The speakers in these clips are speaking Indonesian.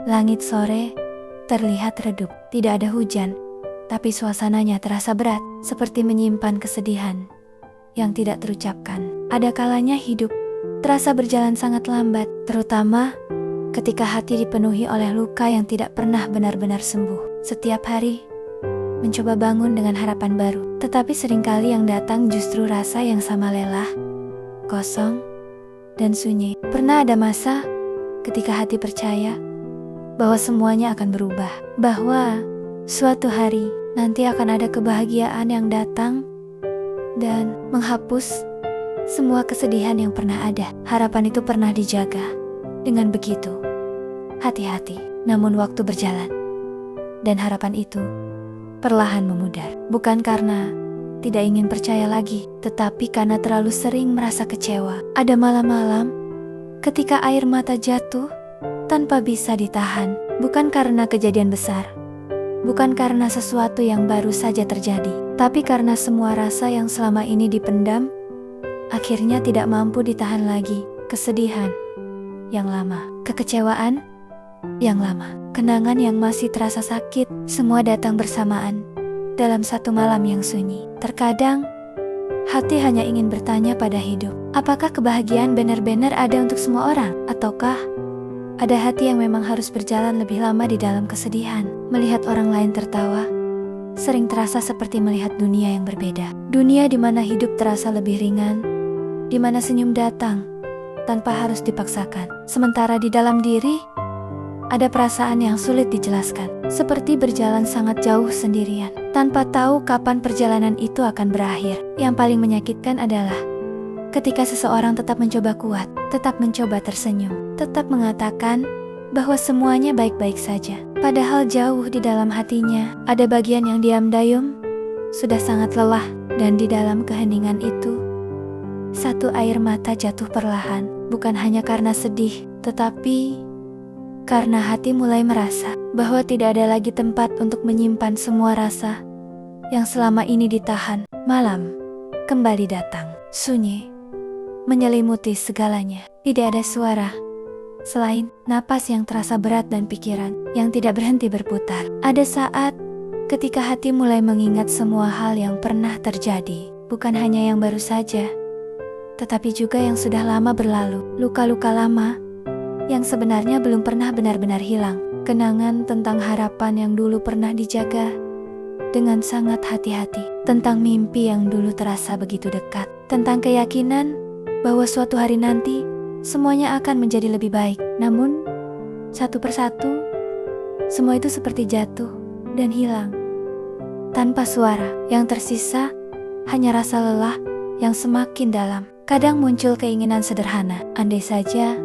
Langit sore terlihat redup. Tidak ada hujan, tapi suasananya terasa berat, seperti menyimpan kesedihan yang tidak terucapkan. Ada kalanya hidup terasa berjalan sangat lambat, terutama ketika hati dipenuhi oleh luka yang tidak pernah benar-benar sembuh. Setiap hari mencoba bangun dengan harapan baru, tetapi seringkali yang datang justru rasa yang sama, lelah, kosong, dan sunyi. Pernah ada masa ketika hati percaya bahwa semuanya akan berubah, bahwa suatu hari nanti akan ada kebahagiaan yang datang dan menghapus semua kesedihan yang pernah ada. Harapan itu pernah dijaga dengan begitu hati-hati. Namun waktu berjalan dan harapan itu perlahan memudar. Bukan karena tidak ingin percaya lagi, tetapi karena terlalu sering merasa kecewa. Ada malam-malam ketika air mata jatuh tanpa bisa ditahan. Bukan karena kejadian besar, bukan karena sesuatu yang baru saja terjadi, tapi karena semua rasa yang selama ini dipendam akhirnya tidak mampu ditahan lagi. Kesedihan yang lama, kekecewaan yang lama, kenangan yang masih terasa sakit, semua datang bersamaan dalam satu malam yang sunyi. Terkadang hati hanya ingin bertanya pada hidup, apakah kebahagiaan benar-benar ada untuk semua orang? Ataukah ada hati yang memang harus berjalan lebih lama di dalam kesedihan? Melihat orang lain tertawa sering terasa seperti melihat dunia yang berbeda. Dunia di mana hidup terasa lebih ringan, di mana senyum datang tanpa harus dipaksakan. Sementara di dalam diri ada perasaan yang sulit dijelaskan, seperti berjalan sangat jauh sendirian, tanpa tahu kapan perjalanan itu akan berakhir. Yang paling menyakitkan adalah ketika seseorang tetap mencoba kuat, tetap mencoba tersenyum, tetap mengatakan bahwa semuanya baik-baik saja. Padahal jauh di dalam hatinya ada bagian yang diam dayung, sudah sangat lelah. Dan di dalam keheningan itu, satu air mata jatuh perlahan, bukan hanya karena sedih, tetapi karena hati mulai merasa bahwa tidak ada lagi tempat untuk menyimpan semua rasa yang selama ini ditahan. Malam kembali datang, sunyi menyelimuti segalanya. Tidak ada suara selain napas yang terasa berat dan pikiran yang tidak berhenti berputar. Ada saat ketika hati mulai mengingat semua hal yang pernah terjadi, bukan hanya yang baru saja, tetapi juga yang sudah lama berlalu. Luka-luka lama yang sebenarnya belum pernah benar-benar hilang. Kenangan tentang harapan yang dulu pernah dijaga dengan sangat hati-hati. Tentang mimpi yang dulu terasa begitu dekat. Tentang keyakinan bahwa suatu hari nanti semuanya akan menjadi lebih baik. Namun satu persatu semua itu seperti jatuh dan hilang tanpa suara. Yang tersisa hanya rasa lelah yang semakin dalam. Kadang muncul keinginan sederhana, andai saja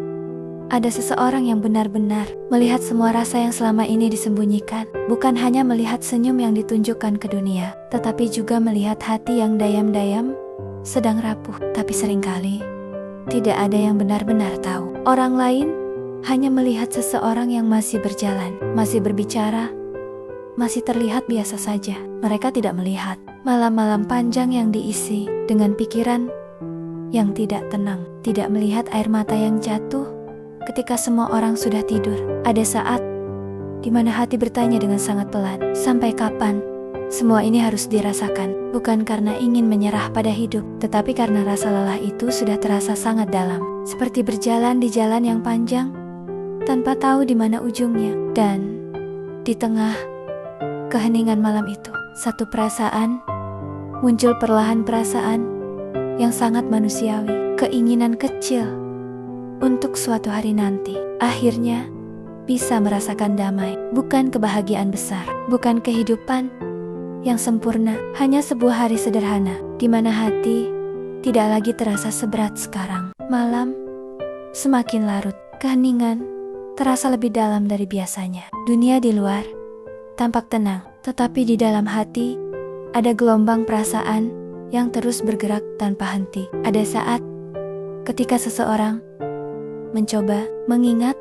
ada seseorang yang benar-benar melihat semua rasa yang selama ini disembunyikan. Bukan hanya melihat senyum yang ditunjukkan ke dunia, tetapi juga melihat hati yang dayam-dayam sedang rapuh. Tapi seringkali tidak ada yang benar-benar tahu. Orang lain hanya melihat seseorang yang masih berjalan, masih berbicara, masih terlihat biasa saja. Mereka tidak melihat malam-malam panjang yang diisi dengan pikiran yang tidak tenang, tidak melihat air mata yang jatuh ketika semua orang sudah tidur. Ada saat di mana hati bertanya dengan sangat pelan, sampai kapan semua ini harus dirasakan? Bukan karena ingin menyerah pada hidup, tetapi karena rasa lelah itu sudah terasa sangat dalam, seperti berjalan di jalan yang panjang tanpa tahu di mana ujungnya. Dan di tengah keheningan malam itu, satu perasaan muncul perlahan, perasaan yang sangat manusiawi, keinginan kecil untuk suatu hari nanti akhirnya bisa merasakan damai. Bukan kebahagiaan besar, bukan kehidupan yang sempurna, hanya sebuah hari sederhana di mana hati tidak lagi terasa seberat sekarang. Malam semakin larut, keheningan terasa lebih dalam dari biasanya. Dunia di luar tampak tenang, tetapi di dalam hati ada gelombang perasaan yang terus bergerak tanpa henti. Ada saat ketika seseorang mencoba mengingat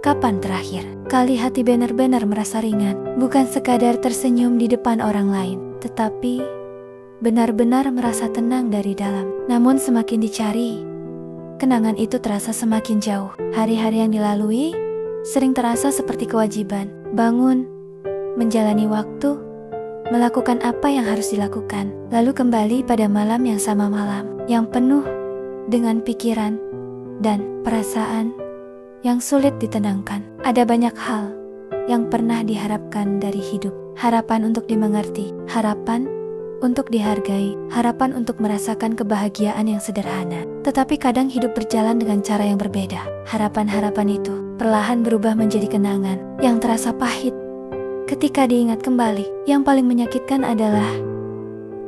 kapan terakhir kali hati benar-benar merasa ringan, bukan sekadar tersenyum di depan orang lain, tetapi benar-benar merasa tenang dari dalam. Namun semakin dicari, kenangan itu terasa semakin jauh. Hari-hari yang dilalui sering terasa seperti kewajiban. Bangun, menjalani waktu, melakukan apa yang harus dilakukan, lalu kembali pada malam yang sama, malam yang penuh dengan pikiran dan perasaan yang sulit ditenangkan. Ada banyak hal yang pernah diharapkan dari hidup. Harapan untuk dimengerti, harapan untuk dihargai, harapan untuk merasakan kebahagiaan yang sederhana. Tetapi kadang hidup berjalan dengan cara yang berbeda. Harapan-harapan itu perlahan berubah menjadi kenangan yang terasa pahit ketika diingat kembali. Yang paling menyakitkan adalah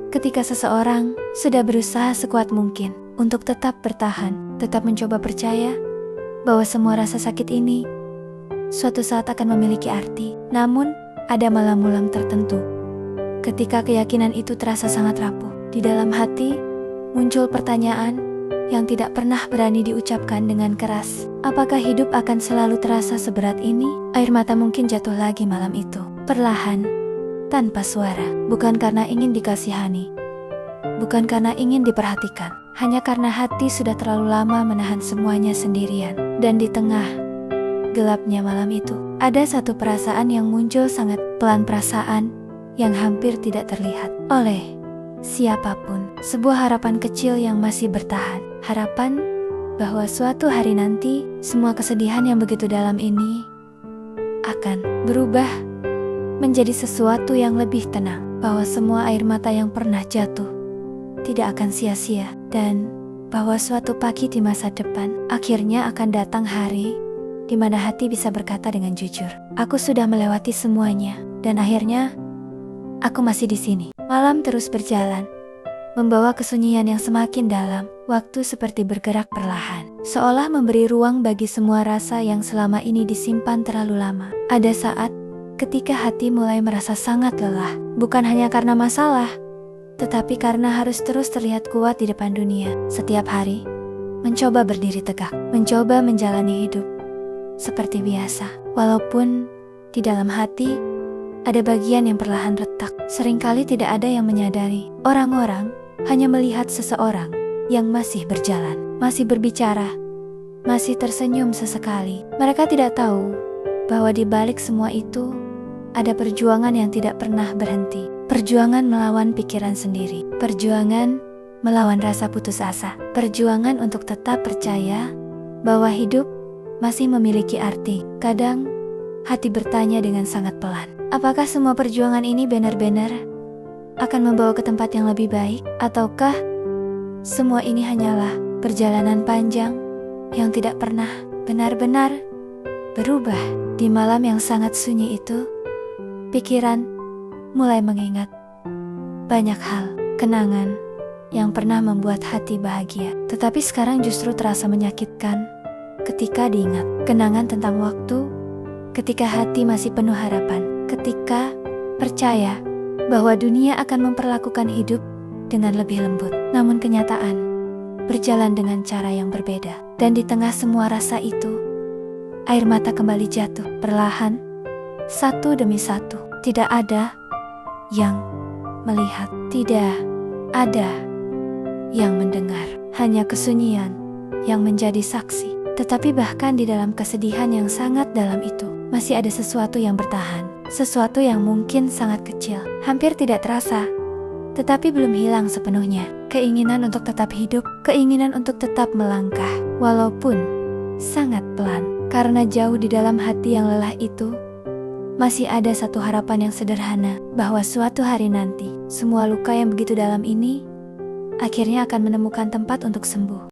ketika seseorang sudah berusaha sekuat mungkin untuk tetap bertahan, tetap mencoba percaya bahwa semua rasa sakit ini suatu saat akan memiliki arti. Namun, ada malam-malam tertentu ketika keyakinan itu terasa sangat rapuh. Di dalam hati muncul pertanyaan yang tidak pernah berani diucapkan dengan keras. Apakah hidup akan selalu terasa seberat ini? Air mata mungkin jatuh lagi malam itu, perlahan, tanpa suara. Bukan karena ingin dikasihani, bukan karena ingin diperhatikan, hanya karena hati sudah terlalu lama menahan semuanya sendirian. Dan di tengah gelapnya malam itu, ada satu perasaan yang muncul sangat pelan, perasaan yang hampir tidak terlihat oleh siapapun. Sebuah harapan kecil yang masih bertahan. Harapan bahwa suatu hari nanti, semua kesedihan yang begitu dalam ini akan berubah menjadi sesuatu yang lebih tenang. Bahwa semua air mata yang pernah jatuh tidak akan sia-sia. Dan bahwa suatu pagi di masa depan, akhirnya akan datang hari di mana hati bisa berkata dengan jujur, aku sudah melewati semuanya, dan akhirnya aku masih di sini. Malam terus berjalan, membawa kesunyian yang semakin dalam. Waktu seperti bergerak perlahan, seolah memberi ruang bagi semua rasa yang selama ini disimpan terlalu lama. Ada saat ketika hati mulai merasa sangat lelah, bukan hanya karena masalah, tetapi karena harus terus terlihat kuat di depan dunia. Setiap hari, mencoba berdiri tegak, mencoba menjalani hidup seperti biasa. Walaupun di dalam hati ada bagian yang perlahan retak. Seringkali tidak ada yang menyadari. Orang-orang hanya melihat seseorang yang masih berjalan, masih berbicara, masih tersenyum sesekali. Mereka tidak tahu bahwa di balik semua itu ada perjuangan yang tidak pernah berhenti. Perjuangan melawan pikiran sendiri, perjuangan melawan rasa putus asa, perjuangan untuk tetap percaya bahwa hidup masih memiliki arti. Kadang hati bertanya dengan sangat pelan, apakah semua perjuangan ini benar-benar akan membawa ke tempat yang lebih baik? Ataukah semua ini hanyalah perjalanan panjang yang tidak pernah benar-benar berubah? Di malam yang sangat sunyi itu, pikiran mulai mengingat banyak hal, kenangan yang pernah membuat hati bahagia, tetapi sekarang justru terasa menyakitkan ketika diingat. Kenangan tentang waktu ketika hati masih penuh harapan, ketika percaya bahwa dunia akan memperlakukan hidup dengan lebih lembut. Namun kenyataan berjalan dengan cara yang berbeda. Dan di tengah semua rasa itu, air mata kembali jatuh perlahan, satu demi satu. Tidak ada yang melihat, tidak ada yang mendengar, hanya kesunyian yang menjadi saksi. Tetapi bahkan di dalam kesedihan yang sangat dalam itu, masih ada sesuatu yang bertahan. Sesuatu yang mungkin sangat kecil, hampir tidak terasa, tetapi belum hilang sepenuhnya. Keinginan untuk tetap hidup, keinginan untuk tetap melangkah, walaupun sangat pelan. Karena jauh di dalam hati yang lelah itu, masih ada satu harapan yang sederhana, bahwa suatu hari nanti, semua luka yang begitu dalam ini akhirnya akan menemukan tempat untuk sembuh.